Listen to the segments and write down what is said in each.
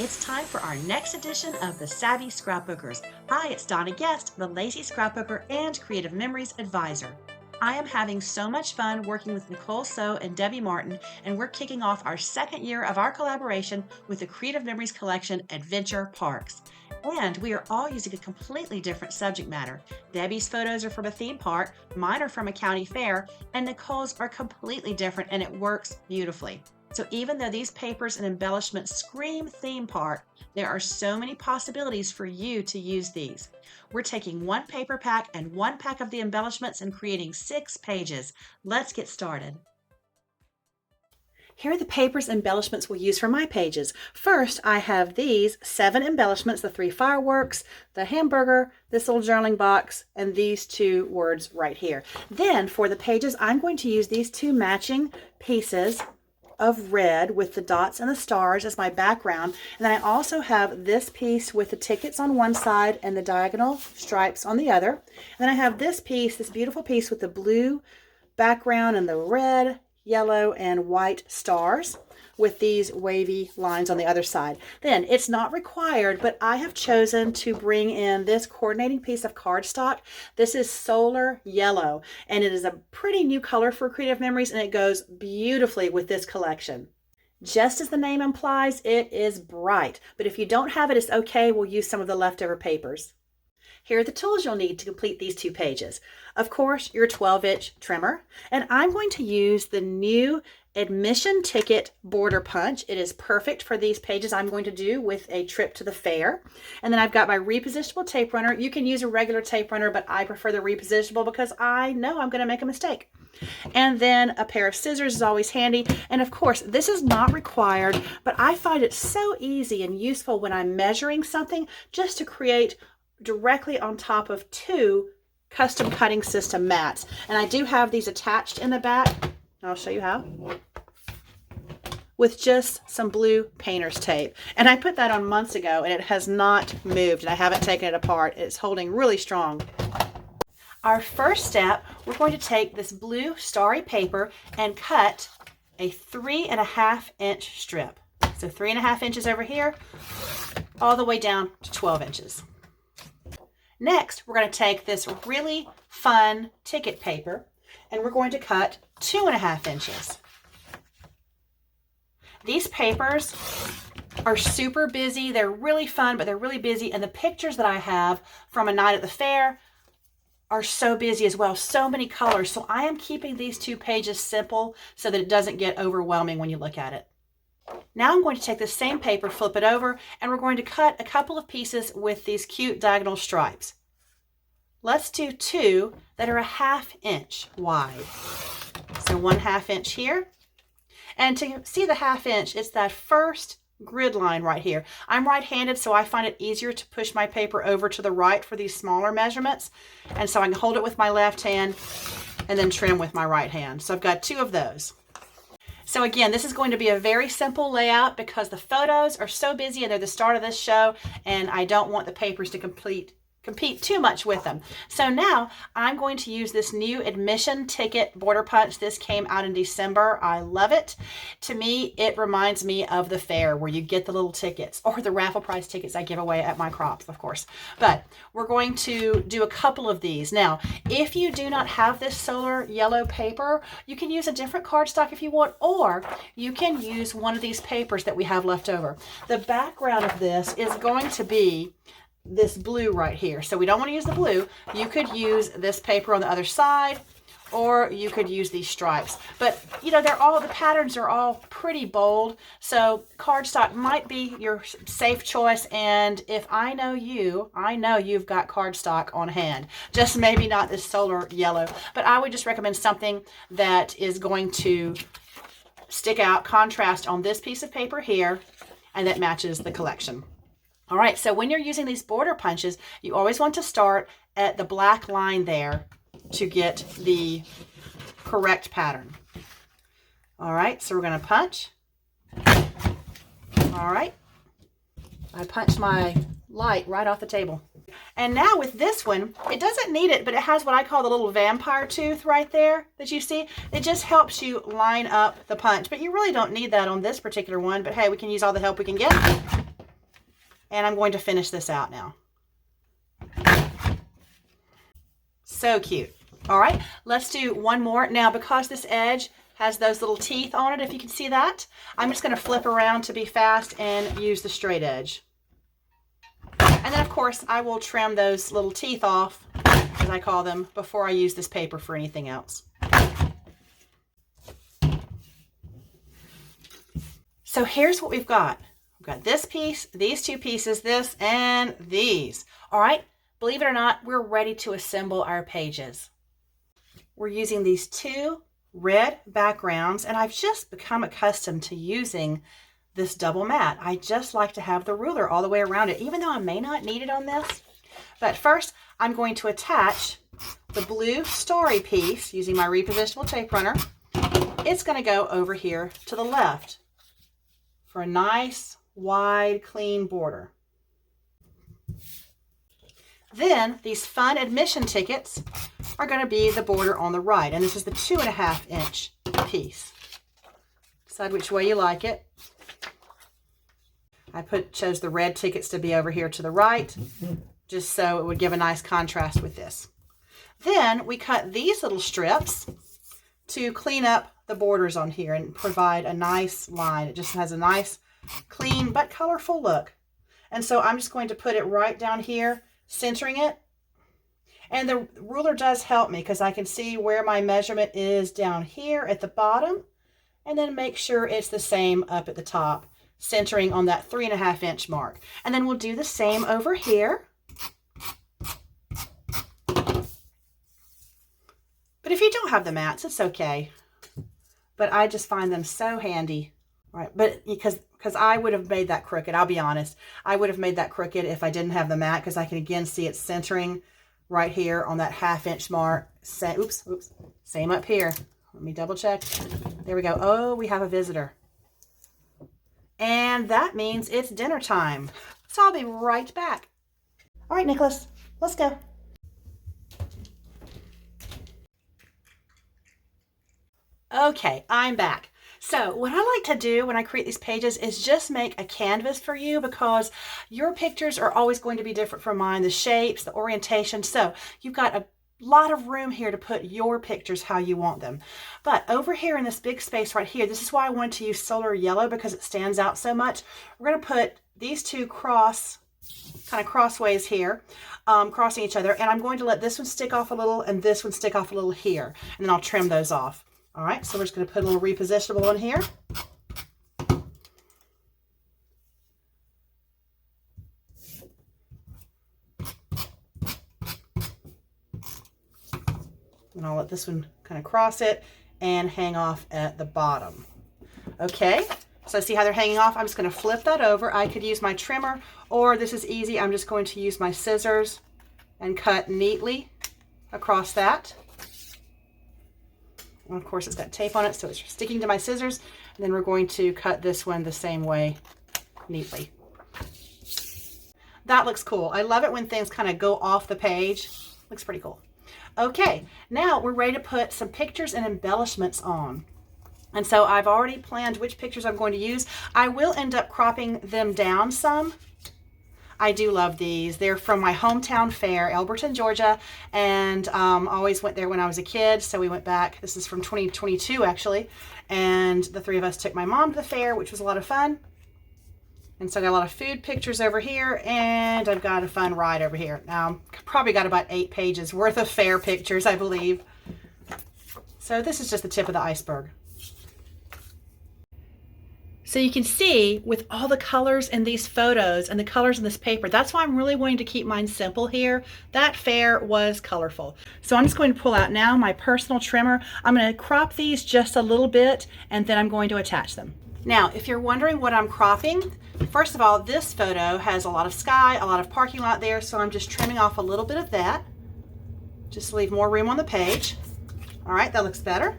It's time for our next edition of the Savvy Scrapbookers. Hi, it's Donna Guest, the Lazy Scrapbooker and Creative Memories Advisor. I am having so much fun working with Nicole and Debbie Martin, and we're kicking off our second year of our collaboration with the Creative Memories Collection Adventure Parks. And we are all using a completely different subject matter. Debbie's photos are from a theme park, mine are from a county fair, and Nicole's are completely different, and it works beautifully. So even though these papers and embellishments scream theme park, there are so many possibilities for you to use these. We're taking one paper pack and one pack of the embellishments and creating 6 pages. Let's get started. Here are the papers and embellishments we'll use for my pages. First, I have these 7 embellishments, the 3 fireworks, the hamburger, this little journaling box, and these 2 words right here. Then for the pages, I'm going to use these 2 matching pieces of red with the dots and the stars as my background. And then I also have this piece with the tickets on one side and the diagonal stripes on the other. And then I have this piece, this beautiful piece with the blue background and the red, yellow, and white stars with these wavy lines on the other side. Then it's not required, but I have chosen to bring in this coordinating piece of cardstock. This is Solar Yellow, and it is a pretty new color for Creative Memories, and it goes beautifully with this collection. Just as the name implies, it is bright, but if you don't have it, it's okay. We'll use some of the leftover papers. Here are the tools you'll need to complete these 2 pages. Of course, your 12-inch trimmer, and I'm going to use the new admission ticket border punch. It is perfect for these pages I'm going to do with a trip to the fair. And then I've got my repositionable tape runner. You can use a regular tape runner, but I prefer the repositionable because I know I'm going to make a mistake. And then a pair of scissors is always handy. And of course, this is not required, but I find it so easy and useful when I'm measuring something just to create directly on top of 2 custom cutting system mats. And I do have these attached in the back. I'll show you how. With just some blue painter's tape. And I put that on months ago and it has not moved and I haven't taken it apart. It's holding really strong. Our first step, we're going to take this blue starry paper and cut a 3.5 inch strip. So 3.5 inches over here, all the way down to 12 inches. Next, we're going to take this really fun ticket paper and we're going to cut 2.5 inches. These papers are super busy. They're really fun, but they're really busy. And the pictures that I have from a night at the fair are so busy as well. So many colors. So I am keeping these 2 pages simple so that it doesn't get overwhelming when you look at it. Now I'm going to take this same paper, flip it over, and we're going to cut a couple of pieces with these cute diagonal stripes. Let's do 2 that are 1/2 inch wide. So 1/2 inch here. And to see the 1/2 inch, it's that first grid line right here. I'm right-handed, so I find it easier to push my paper over to the right for these smaller measurements. And so I can hold it with my left hand and then trim with my right hand. So I've got 2 of those. So again, this is going to be a very simple layout because the photos are so busy and they're the start of this show, and I don't want the papers to compete too much with them. So now I'm going to use this new admission ticket border punch. This came out in December. I love it. To me, it reminds me of the fair where you get the little tickets, or the raffle prize tickets I give away at my crops, of course. But we're going to do a couple of these. Now, if you do not have this Solar Yellow paper, you can use a different cardstock if you want, or you can use one of these papers that we have left over. The background of this is going to be this blue right here. So we don't want to use the blue. You could use this paper on the other side, or you could use these stripes. But you know, the patterns are all pretty bold. So cardstock might be your safe choice. And if I know you, I know you've got cardstock on hand. Just maybe not this Solar Yellow. But I would just recommend something that is going to stick out, contrast on this piece of paper here, and that matches the collection. All right, so when you're using these border punches, you always want to start at the black line there to get the correct pattern. All right, so we're going to punch. All right, I punched my light right off the table. And now with this one, it doesn't need it, but it has what I call the little vampire tooth right there that you see. It just helps you line up the punch, but you really don't need that on this particular one. But hey, we can use all the help we can get. And I'm going to finish this out now. So cute. All right, let's do one more. Now, because this edge has those little teeth on it, if you can see that, I'm just going to flip around to be fast and use the straight edge. And then, of course, I will trim those little teeth off, as I call them, before I use this paper for anything else. So here's what we've got. We've got this piece, these two pieces, this, and these. All right, believe it or not, we're ready to assemble our pages. We're using these two red backgrounds, and I've just become accustomed to using this double mat. I just like to have the ruler all the way around it, even though I may not need it on this. But first, I'm going to attach the blue starry piece using my repositionable tape runner. It's going to go over here to the left for a nice, wide, clean border. Then these fun admission tickets are going to be the border on the right, and this is the 2.5 inch piece. Decide which way you like it. I chose the red tickets to be over here to the right, just so it would give a nice contrast with this. Then we cut these little strips to clean up the borders on here and provide a nice line. It just has a nice, clean, but colorful look. And so I'm just going to put it right down here, centering it. And the ruler does help me because I can see where my measurement is down here at the bottom, and then make sure it's the same up at the top, centering on that 3.5 inch mark. And then we'll do the same over here. But if you don't have the mats, it's okay. But I just find them so handy. All right, but because I would have made that crooked, I'll be honest. I would have made that crooked if I didn't have the mat, because I can again see it centering right here on that 1/2 inch mark. Oops. Same up here. Let me double check. There we go. Oh, we have a visitor. And that means it's dinner time. So I'll be right back. All right, Nicholas, let's go. Okay, I'm back. So what I like to do when I create these pages is just make a canvas for you, because your pictures are always going to be different from mine, the shapes, the orientation. So you've got a lot of room here to put your pictures how you want them. But over here in this big space right here, this is why I wanted to use solar yellow, because it stands out so much. We're going to put these two kind of crossways here, crossing each other. And I'm going to let this one stick off a little and this one stick off a little here. And then I'll trim those off. All right, so we're just going to put a little repositionable in here. And I'll let this one kind of cross it and hang off at the bottom. Okay, so see how they're hanging off? I'm just going to flip that over. I could use my trimmer, or this is easy. I'm just going to use my scissors and cut neatly across that. And of course, it's got tape on it, so it's sticking to my scissors. And then we're going to cut this one the same way, neatly. That looks cool. I love it when things kind of go off the page. Looks pretty cool. Okay, now we're ready to put some pictures and embellishments on. And so I've already planned which pictures I'm going to use. I will end up cropping them down some. I do love these. They're from my hometown fair, Elberton, Georgia, and always went there when I was a kid, so we went back. This is from 2022, actually, and the three of us took my mom to the fair, which was a lot of fun. And so I got a lot of food pictures over here, and I've got a fun ride over here. Now, I've probably got about 8 pages worth of fair pictures, I believe. So this is just the tip of the iceberg. So you can see with all the colors in these photos and the colors in this paper, that's why I'm really wanting to keep mine simple here. That fair was colorful. So I'm just going to pull out now my personal trimmer. I'm going to crop these just a little bit, and then I'm going to attach them. Now, if you're wondering what I'm cropping, first of all, this photo has a lot of sky, a lot of parking lot there, so I'm just trimming off a little bit of that, just to leave more room on the page. All right, that looks better.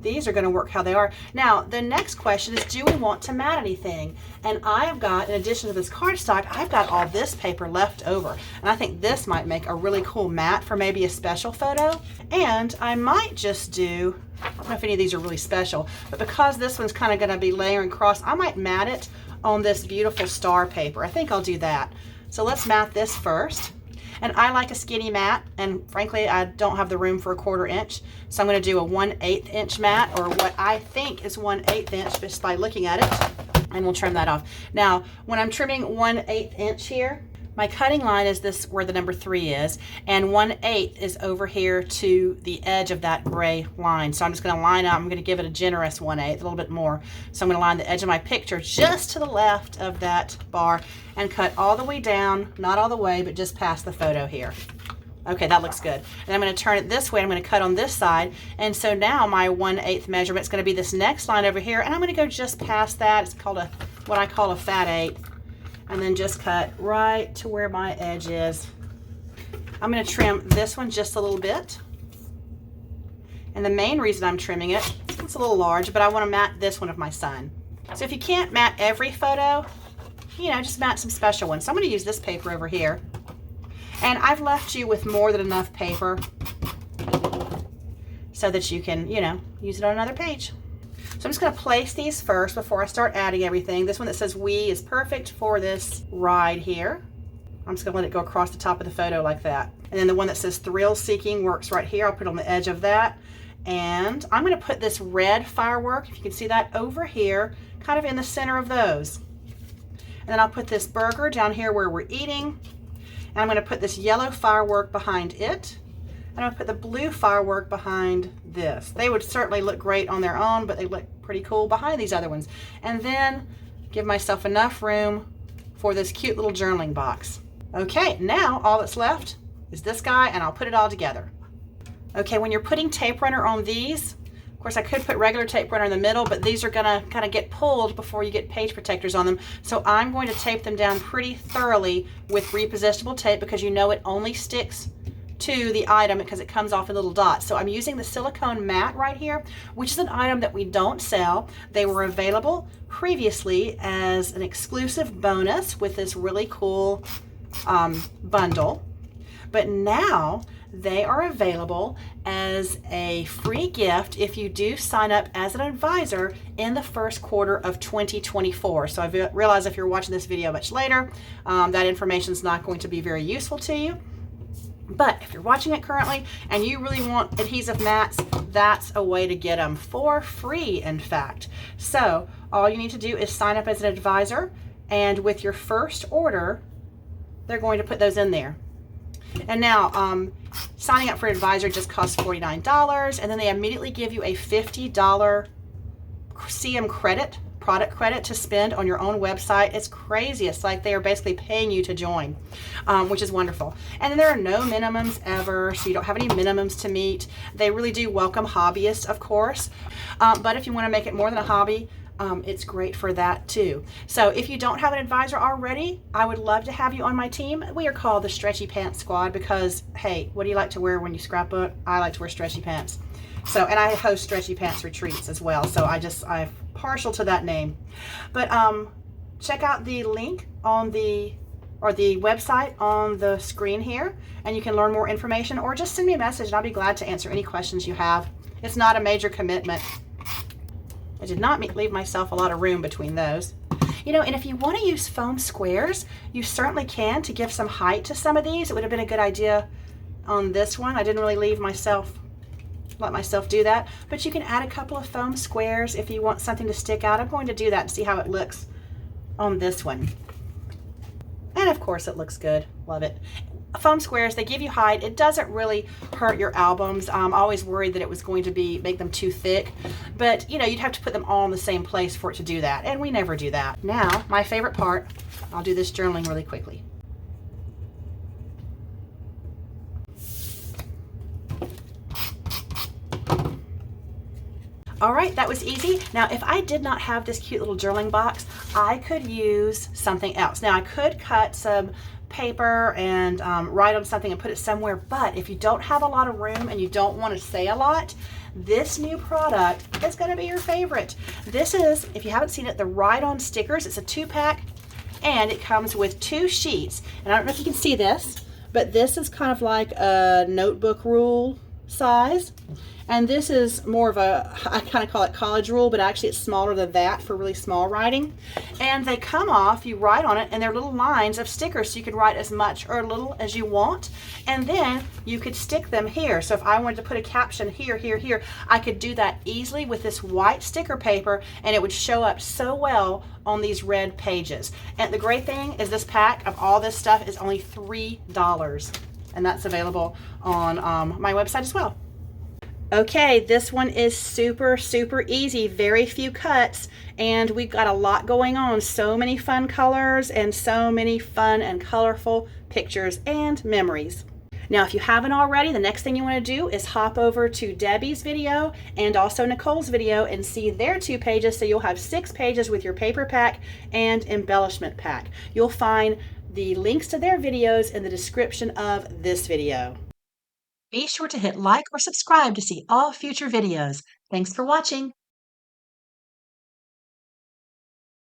These are going to work how they are. Now, the next question is, do we want to mat anything? And I have got, in addition to this cardstock, I've got all this paper left over. And I think this might make a really cool mat for maybe a special photo. And I might just do, I don't know if any of these are really special, but because this one's kind of going to be layering across, I might mat it on this beautiful star paper. I think I'll do that. So let's mat this first. And I like a skinny mat, and frankly, I don't have the room for a 1/4 inch. So I'm going to do a 1/8 inch mat, or what I think is 1/8 inch just by looking at it. And we'll trim that off. Now, when I'm trimming 1/8 inch here, my cutting line is this where the number 3 is, and 1/8 is over here to the edge of that gray line. So I'm just going to line up. I'm going to give it a generous 1/8, a little bit more. So I'm going to line the edge of my picture just to the left of that bar and cut all the way down, not all the way, but just past the photo here. Okay, that looks good. And I'm going to turn it this way. I'm going to cut on this side. And so now my 1/8 measurement is going to be this next line over here. And I'm going to go just past that. It's called what I call a fat 8. And then just cut right to where my edge is. I'm going to trim this one just a little bit. And the main reason I'm trimming it, it's a little large, but I want to mat this one of my son. So if you can't mat every photo, you know, just mat some special ones. So I'm going to use this paper over here. And I've left you with more than enough paper so that you can, you know, use it on another page. So I'm just going to place these first before I start adding everything. This one that says "we" is perfect for this ride here. I'm just going to let it go across the top of the photo like that. And then the one that says "thrill seeking" works right here. I'll put it on the edge of that. And I'm going to put this red firework, if you can see that, over here, kind of in the center of those. And then I'll put this burger down here where we're eating. And I'm going to put this yellow firework behind it. And I'm going to put the blue firework behind this. They would certainly look great on their own, but they look pretty cool behind these other ones. And then give myself enough room for this cute little journaling box. Okay, now all that's left is this guy, and I'll put it all together. Okay, when you're putting tape runner on these, of course I could put regular tape runner in the middle, but these are gonna kind of get pulled before you get page protectors on them. So I'm going to tape them down pretty thoroughly with repositionable tape, because you know it only sticks to the item because it comes off in little dots. So I'm using the silicone mat right here, which is an item that we don't sell. They were available previously as an exclusive bonus with this really cool bundle, but now they are available as a free gift if you do sign up as an advisor in the first quarter of 2024. So I realize if you're watching this video much later, that information is not going to be very useful to you. But if you're watching it currently and you really want adhesive mats, that's a way to get them for free, in fact. So all you need to do is sign up as an advisor, and with your first order, they're going to put those in there. And now signing up for an advisor just costs $49, and then they immediately give you a $50 CM credit, product credit, to spend on your own website. It's crazy. It's like they are basically paying you to join, which is wonderful. And then there are no minimums ever, so you don't have any minimums to meet. They really do welcome hobbyists, of course, but if you want to make it more than a hobby, it's great for that too. So if you don't have an advisor already, I would love to have you on my team. We are called the Stretchy Pants Squad because, hey, what do you like to wear when you scrapbook? I like to wear stretchy pants. So, and I host stretchy pants retreats as well. So I'm partial to that name. But check out the link on the website on the screen here, and you can learn more information, or just send me a message and I'll be glad to answer any questions you have. It's not a major commitment. I did not leave myself a lot of room between those. You know, and if you want to use foam squares, you certainly can to give some height to some of these. It would have been a good idea on this one. I didn't really let myself do that, but you can add a couple of foam squares if you want something to stick out. I'm going to do that and see how it looks on this one. And of course it looks good. Love it. Foam squares, they give you height. It doesn't really hurt your albums. I'm always worried that it was going to make them too thick, but you know, you'd have to put them all in the same place for it to do that, and we never do that. Now, my favorite part, I'll do this journaling really quickly. All right, that was easy. Now, if I did not have this cute little journaling box, I could use something else. Now, I could cut some paper and write on something and put it somewhere, but if you don't have a lot of room and you don't want to say a lot, this new product is going to be your favorite. This is, if you haven't seen it, the Write On Stickers. It's a 2-pack, and it comes with 2 sheets. And I don't know if you can see this, but this is kind of like a notebook rule size. And this is more of a, I kind of call it college rule, but actually it's smaller than that for really small writing. and they come off, you write on it, and they're little lines of stickers, so you can write as much or little as you want, and then you could stick them here. So if I wanted to put a caption here, here, here, I could do that easily with this white sticker paper, and it would show up so well on these red pages. And the great thing is this pack of all this stuff is only $3, and that's available on my website as well. Okay, this one is super, super easy, very few cuts, and we've got a lot going on. So many fun colors and so many fun and colorful pictures and memories. Now, if you haven't already, the next thing you want to do is hop over to Debbie's video and also Nicole's video and see their 2 pages, so you'll have 6 pages with your paper pack and embellishment pack. You'll find the links to their videos in the description of this video. Be sure to hit like or subscribe to see all future videos. Thanks for watching.